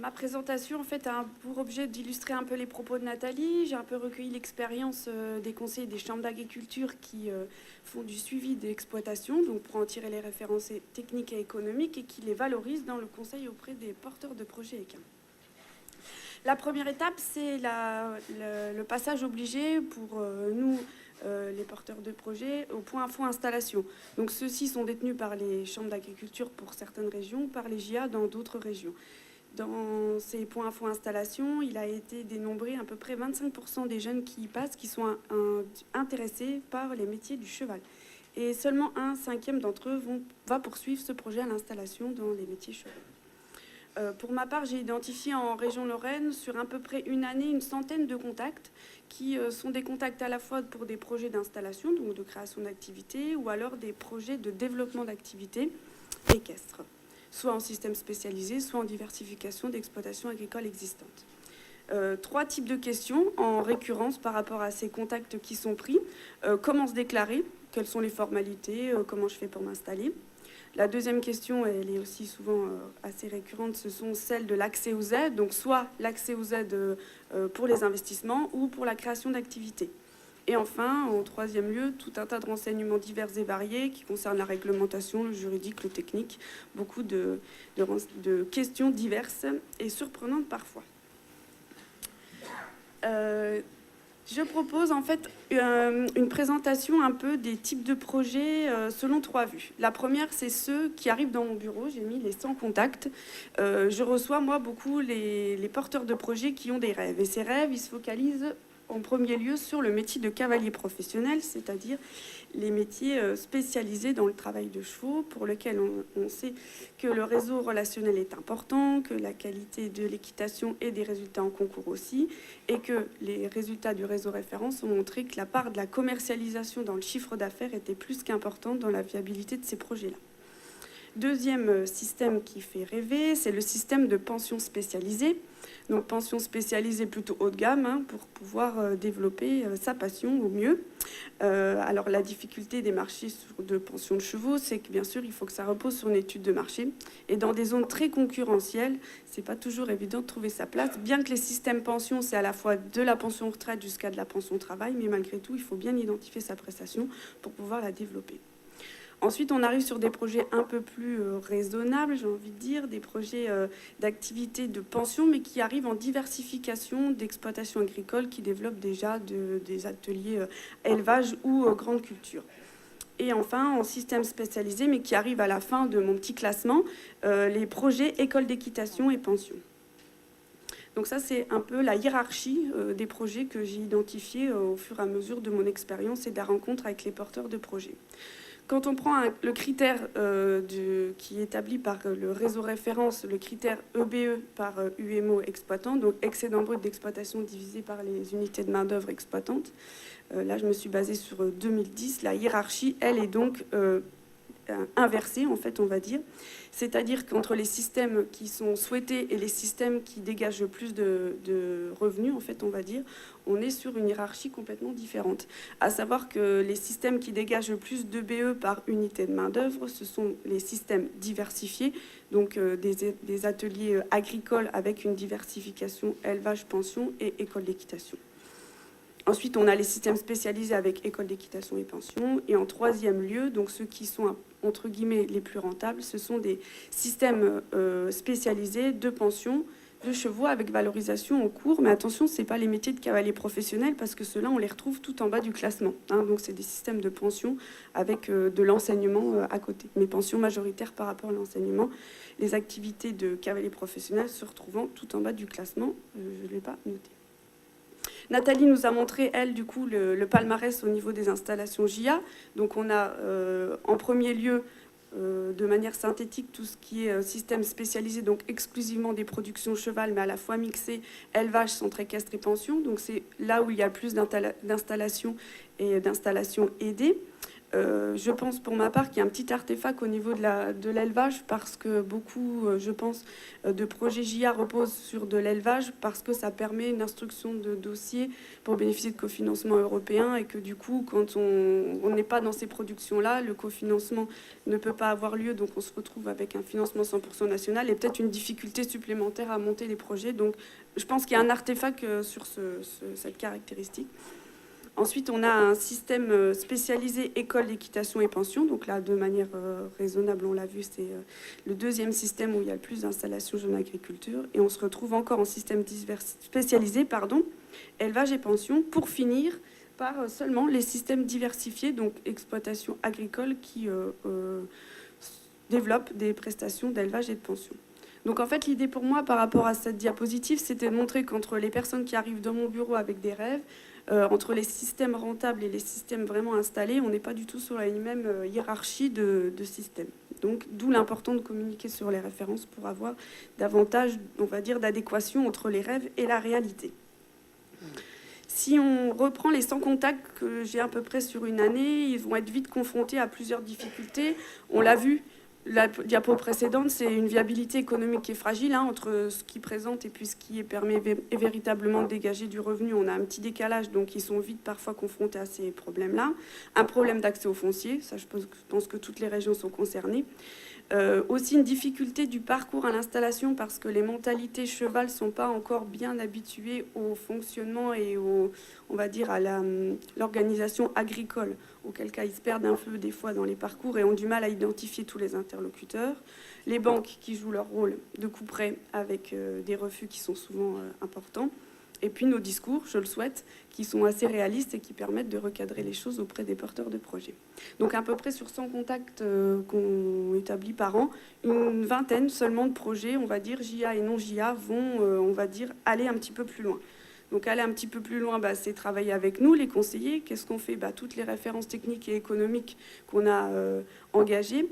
Ma présentation en fait, a pour objet d'illustrer un peu les propos de Nathalie. J'ai un peu recueilli l'expérience des conseillers des chambres d'agriculture qui font du suivi d'exploitation, donc pour en tirer les références techniques et économiques, et qui les valorisent dans le conseil auprès des porteurs de projets équins. La première étape, c'est le passage obligé pour nous, les porteurs de projets, au point à fond installation. Donc ceux-ci sont détenus par les chambres d'agriculture pour certaines régions, par les JA dans d'autres régions. Dans ces points à fond installation, il a été dénombré à peu près 25% des jeunes qui y passent qui sont intéressés par les métiers du cheval. Et seulement un cinquième d'entre eux va poursuivre ce projet à l'installation dans les métiers cheval. Pour ma part, j'ai identifié en région Lorraine, sur à peu près une année, une centaine de contacts qui sont des contacts à la fois pour des projets d'installation, donc de création d'activités, ou alors des projets de développement d'activités équestres, soit en système spécialisé, soit en diversification d'exploitations agricoles existantes. 3 types de questions en récurrence par rapport à ces contacts qui sont pris. Comment se déclarer? Quelles sont les formalités? Comment je fais pour m'installer? La deuxième question, elle est aussi souvent assez récurrente, ce sont celles de l'accès aux aides, donc soit l'accès aux aides pour les investissements ou pour la création d'activités. Et enfin, en troisième lieu, tout un tas de renseignements divers et variés qui concernent la réglementation, le juridique, le technique, beaucoup de questions diverses et surprenantes parfois. Je propose en fait une présentation un peu des types de projets selon 3 vues. La première, c'est ceux qui arrivent dans mon bureau. J'ai mis les 100 contacts. Je reçois, moi, beaucoup les porteurs de projets qui ont des rêves. Et ces rêves, ils se focalisent en premier lieu sur le métier de cavalier professionnel, c'est-à-dire les métiers spécialisés dans le travail de chevaux, pour lequel on sait que le réseau relationnel est important, que la qualité de l'équitation et des résultats en concours aussi, et que les résultats du réseau référence ont montré que la part de la commercialisation dans le chiffre d'affaires était plus qu'importante dans la viabilité de ces projets-là. Deuxième système qui fait rêver, c'est le système de pension spécialisée. Donc pension spécialisée plutôt haut de gamme pour pouvoir développer sa passion au mieux. Alors la difficulté des marchés de pension de chevaux, c'est que bien sûr il faut que ça repose sur une étude de marché. Et dans des zones très concurrentielles, c'est pas toujours évident de trouver sa place. Bien que les systèmes pension, c'est à la fois de la pension retraite jusqu'à de la pension travail, mais malgré tout, il faut bien identifier sa prestation pour pouvoir la développer. Ensuite, on arrive sur des projets un peu plus raisonnables, j'ai envie de dire, des projets d'activité de pension, mais qui arrivent en diversification d'exploitations agricoles qui développent déjà des ateliers élevage ou grande culture. Et enfin, en système spécialisé, mais qui arrivent à la fin de mon petit classement, les projets école d'équitation et pension. Donc ça, c'est un peu la hiérarchie des projets que j'ai identifiés au fur et à mesure de mon expérience et de la rencontre avec les porteurs de projets. Quand on prend le critère qui est établi par le réseau référence, le critère EBE par UMO exploitant, donc excédent brut d'exploitation divisé par les unités de main-d'œuvre exploitantes, là je me suis basée sur 2010, la hiérarchie, elle est donc inversée, en fait, on va dire. C'est-à-dire qu'entre les systèmes qui sont souhaités et les systèmes qui dégagent le plus de revenus, en fait, on va dire, on est sur une hiérarchie complètement différente. À savoir que les systèmes qui dégagent le plus de BE par unité de main-d'œuvre, ce sont les systèmes diversifiés, donc des ateliers agricoles avec une diversification élevage, pension et école d'équitation. Ensuite, on a les systèmes spécialisés avec école d'équitation et pension. Et en troisième lieu, donc ceux qui sont entre guillemets les plus rentables, ce sont des systèmes spécialisés de pension de chevaux avec valorisation en cours. Mais attention, ce n'est pas les métiers de cavalier professionnel parce que ceux-là, on les retrouve tout en bas du classement. Donc, c'est des systèmes de pension avec de l'enseignement à côté. Mais pension majoritaire par rapport à l'enseignement. Les activités de cavalier professionnel se retrouvant tout en bas du classement. Je ne l'ai pas noté. Nathalie nous a montré, elle, du coup, le palmarès au niveau des installations JA. Donc, on a en premier lieu, de manière synthétique, tout ce qui est système spécialisé, donc exclusivement des productions cheval, mais à la fois mixé élevage, centre équestre et pension. Donc, c'est là où il y a le plus d'installations et d'installations aidées. Je pense pour ma part qu'il y a un petit artefact au niveau de l'élevage parce que beaucoup, je pense, de projets JA reposent sur de l'élevage parce que ça permet une instruction de dossier pour bénéficier de cofinancement européen et que du coup, quand on n'est pas dans ces productions-là, le cofinancement ne peut pas avoir lieu, donc on se retrouve avec un financement 100% national et peut-être une difficulté supplémentaire à monter les projets. Donc je pense qu'il y a un artefact sur cette caractéristique. Ensuite, on a un système spécialisé école d'équitation et pension. Donc là, de manière raisonnable, on l'a vu, c'est le deuxième système où il y a le plus d'installations jeunes agriculture. Et on se retrouve encore en système spécialisé, élevage et pension, pour finir par seulement les systèmes diversifiés, donc exploitation agricole, qui développent des prestations d'élevage et de pension. Donc en fait, l'idée pour moi par rapport à cette diapositive, c'était de montrer qu'entre les personnes qui arrivent dans mon bureau avec des rêves, entre les systèmes rentables et les systèmes vraiment installés, on n'est pas du tout sur la même hiérarchie de systèmes. Donc d'où l'important de communiquer sur les références pour avoir davantage, on va dire, d'adéquation entre les rêves et la réalité. Si on reprend les 100 contacts que j'ai à peu près sur une année, ils vont être vite confrontés à plusieurs difficultés. On l'a vu. La diapo précédente, c'est une viabilité économique qui est fragile entre ce qui présente et puis ce qui permet véritablement de dégager du revenu. On a un petit décalage, donc ils sont vite parfois confrontés à ces problèmes-là. Un problème d'accès au foncier, ça je pense que toutes les régions sont concernées. Aussi une difficulté du parcours à l'installation parce que les mentalités cheval ne sont pas encore bien habituées au fonctionnement et on va dire à l'organisation agricole, auquel cas ils se perdent un peu des fois dans les parcours et ont du mal à identifier tous les interlocuteurs. Les banques qui jouent leur rôle de couperet avec des refus qui sont souvent importants. Et puis nos discours, je le souhaite, qui sont assez réalistes et qui permettent de recadrer les choses auprès des porteurs de projets. Donc à peu près sur 100 contacts qu'on établit par an, une vingtaine seulement de projets, on va dire JA et non JA, vont, on va dire, aller un petit peu plus loin. Donc aller un petit peu plus loin, c'est travailler avec nous, les conseillers. Qu'est-ce qu'on fait ? Toutes les références techniques et économiques qu'on a engagées,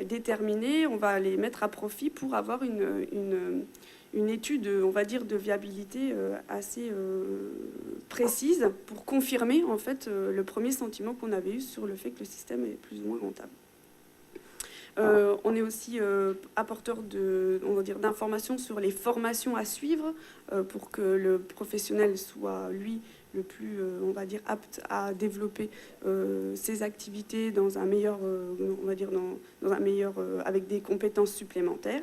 déterminées, on va les mettre à profit pour avoir une étude, on va dire, de viabilité assez précise pour confirmer en fait le premier sentiment qu'on avait eu sur le fait que le système est plus ou moins rentable. On est aussi apporteur d'informations sur les formations à suivre pour que le professionnel soit, lui, le plus, on va dire, apte à développer ses activités dans un meilleur, on va dire, dans un meilleur, avec des compétences supplémentaires.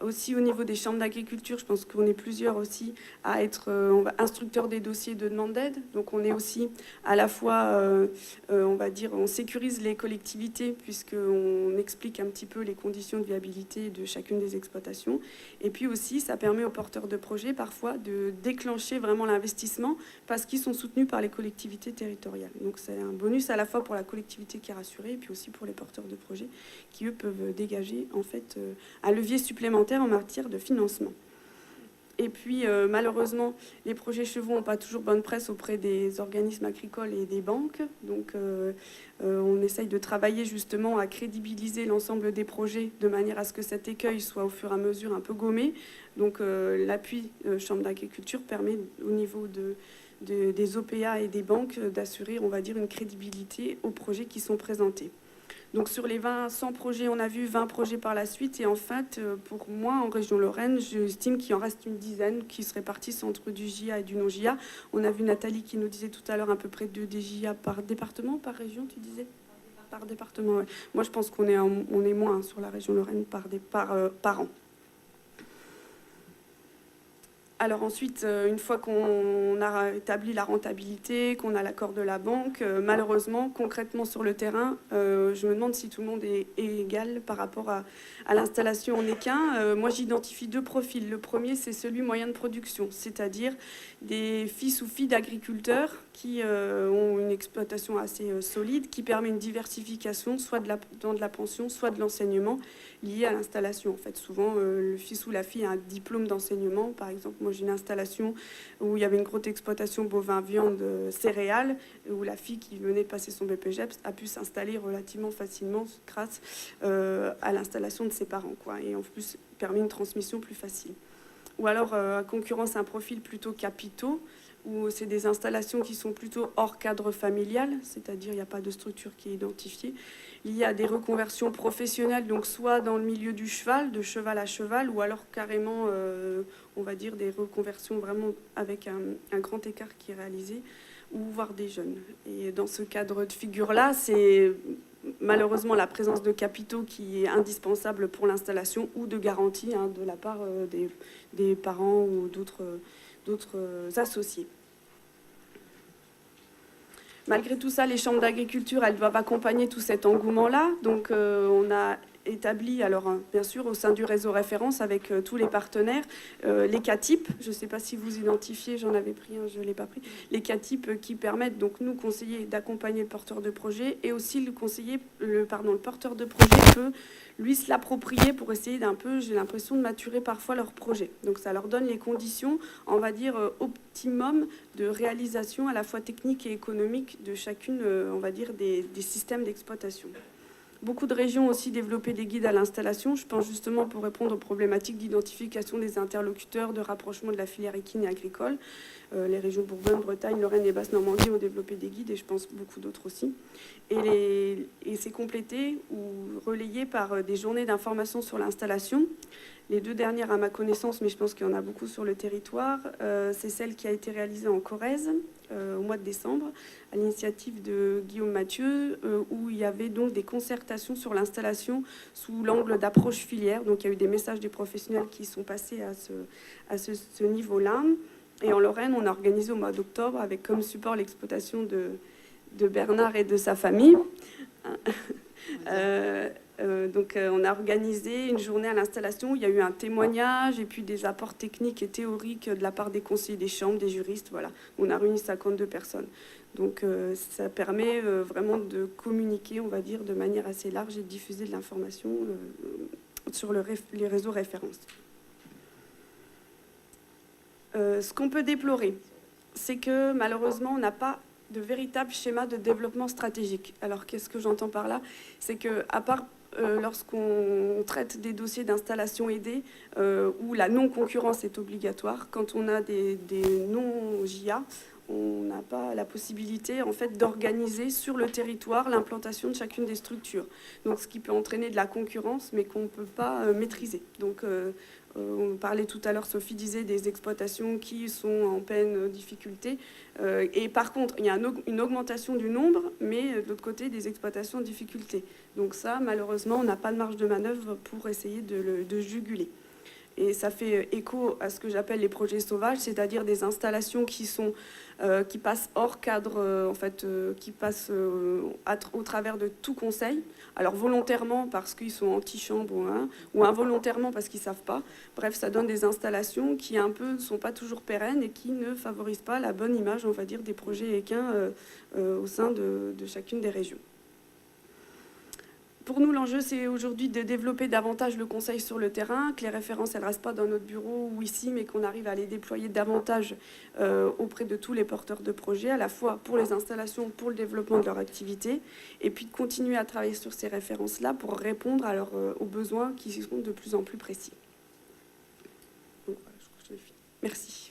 Aussi au niveau des chambres d'agriculture, je pense qu'on est plusieurs aussi à être instructeurs des dossiers de demande d'aide. Donc on est aussi à la fois, on va dire, on sécurise les collectivités puisqu'on explique un petit peu les conditions de viabilité de chacune des exploitations. Et puis aussi, ça permet aux porteurs de projets parfois de déclencher vraiment l'investissement parce qu'ils sont soutenus par les collectivités territoriales. Donc c'est un bonus à la fois pour la collectivité qui est rassurée et puis aussi pour les porteurs de projets qui, eux, peuvent dégager en fait un levier supplémentaire en matière de financement. Et puis, malheureusement, les projets chevaux n'ont pas toujours bonne presse auprès des organismes agricoles et des banques. Donc, on essaye de travailler justement à crédibiliser l'ensemble des projets de manière à ce que cet écueil soit au fur et à mesure un peu gommé. Donc, l'appui Chambre d'agriculture permet au niveau des OPA et des banques d'assurer, on va dire, une crédibilité aux projets qui sont présentés. Donc sur les 100 projets, on a vu 20 projets par la suite. Et en fait, pour moi, en région Lorraine, j'estime qu'il en reste une dizaine qui se répartissent entre du JA et du non-JA. On a vu Nathalie qui nous disait tout à l'heure à peu près 2 DJA par département, par région, tu disais ? Par département, ouais. Moi, je pense qu'on est moins sur la région Lorraine par an. Alors ensuite, une fois qu'on a établi la rentabilité, qu'on a l'accord de la banque, malheureusement, concrètement sur le terrain, je me demande si tout le monde est égal par rapport à l'installation en équin. Moi, j'identifie 2 profils. Le premier, c'est celui moyen de production, c'est-à-dire des fils ou filles d'agriculteurs qui ont une exploitation assez solide, qui permet une diversification, soit dans de la pension, soit de l'enseignement, lié à l'installation. En fait, souvent, le fils ou la fille a un diplôme d'enseignement. Par exemple, moi, j'ai une installation où il y avait une grosse exploitation bovin, viande, céréales, où la fille qui venait de passer son BPGEPS a pu s'installer relativement facilement grâce à l'installation de ses parents, quoi. Et en plus, permet une transmission plus facile. Ou alors, à concurrence, un profil plutôt capitaux, où c'est des installations qui sont plutôt hors cadre familial, c'est-à-dire il n'y a pas de structure qui est identifiée. Il y a des reconversions professionnelles, donc soit dans le milieu du cheval, de cheval à cheval, ou alors carrément, on va dire, des reconversions vraiment avec un grand écart qui est réalisé, ou voir des jeunes. Et dans ce cadre de figure-là, c'est malheureusement la présence de capitaux qui est indispensable pour l'installation ou de garantie de la part des parents ou d'autres associés. Malgré tout ça, les chambres d'agriculture, elles doivent accompagner tout cet engouement-là. Donc, on a établi, alors bien sûr, au sein du réseau référence avec tous les partenaires, les CATIP. Je ne sais pas si vous identifiez, j'en avais pris un, je ne l'ai pas pris. Les CATIP qui permettent, donc, nous, conseillers, d'accompagner le porteur de projet, et aussi le porteur de projet peut, lui, se l'approprier pour essayer d'un peu, j'ai l'impression, de maturer parfois leur projet. Donc, ça leur donne les conditions, on va dire, optimum de réalisation à la fois technique et économique de chacune, on va dire, des systèmes d'exploitation. Beaucoup de régions ont aussi développé des guides à l'installation, je pense justement pour répondre aux problématiques d'identification des interlocuteurs, de rapprochement de la filière équine et agricole. Les régions Bourgogne, Bretagne, Lorraine et Basse-Normandie ont développé des guides et je pense beaucoup d'autres aussi. Et c'est complété ou relayé par des journées d'information sur l'installation. Les deux dernières à ma connaissance, mais je pense qu'il y en a beaucoup sur le territoire, c'est celle qui a été réalisée en Corrèze au mois de décembre, à l'initiative de Guillaume Mathieu, où il y avait donc des concertations sur l'installation sous l'angle d'approche filière. Donc il y a eu des messages des professionnels qui sont passés à ce niveau-là. Et en Lorraine, on a organisé au mois d'octobre, avec comme support l'exploitation de Bernard et de sa famille. Donc on a organisé une journée à l'installation où il y a eu un témoignage et puis des apports techniques et théoriques de la part des conseillers des chambres, des juristes. Voilà, on a réuni 52 personnes. Donc ça permet vraiment de communiquer, on va dire, de manière assez large et de diffuser de l'information sur les réseaux références. Ce qu'on peut déplorer, c'est que malheureusement, on n'a pas de véritable schéma de développement stratégique. Alors, qu'est-ce que j'entends par là? C'est qu'à part lorsqu'on traite des dossiers d'installation aidée, où la non-concurrence est obligatoire, quand on a des non-JA, on n'a pas la possibilité en fait, d'organiser sur le territoire l'implantation de chacune des structures. Donc, ce qui peut entraîner de la concurrence, mais qu'on ne peut pas maîtriser. Donc, on parlait tout à l'heure, Sophie disait, des exploitations qui sont en pleine difficulté. Et par contre, il y a une augmentation du nombre, mais de l'autre côté, des exploitations en difficulté. Donc ça, malheureusement, on n'a pas de marge de manœuvre pour essayer de juguler. Et ça fait écho à ce que j'appelle les projets sauvages, c'est-à-dire des installations qui passent hors cadre, en fait, qui passent au travers de tout conseil. Alors volontairement parce qu'ils sont anti-chambre ou involontairement parce qu'ils ne savent pas. Bref, ça donne des installations qui ne sont pas toujours pérennes et qui ne favorisent pas la bonne image, on va dire, des projets équins au sein de chacune des régions. Pour nous, l'enjeu, c'est aujourd'hui de développer davantage le conseil sur le terrain, que les références, elles ne restent pas dans notre bureau ou ici, mais qu'on arrive à les déployer davantage auprès de tous les porteurs de projets, à la fois pour les installations, pour le développement de leur activité, et puis de continuer à travailler sur ces références-là pour répondre aux besoins qui sont de plus en plus précis. Donc, voilà, je crois que je l'ai fini. Merci.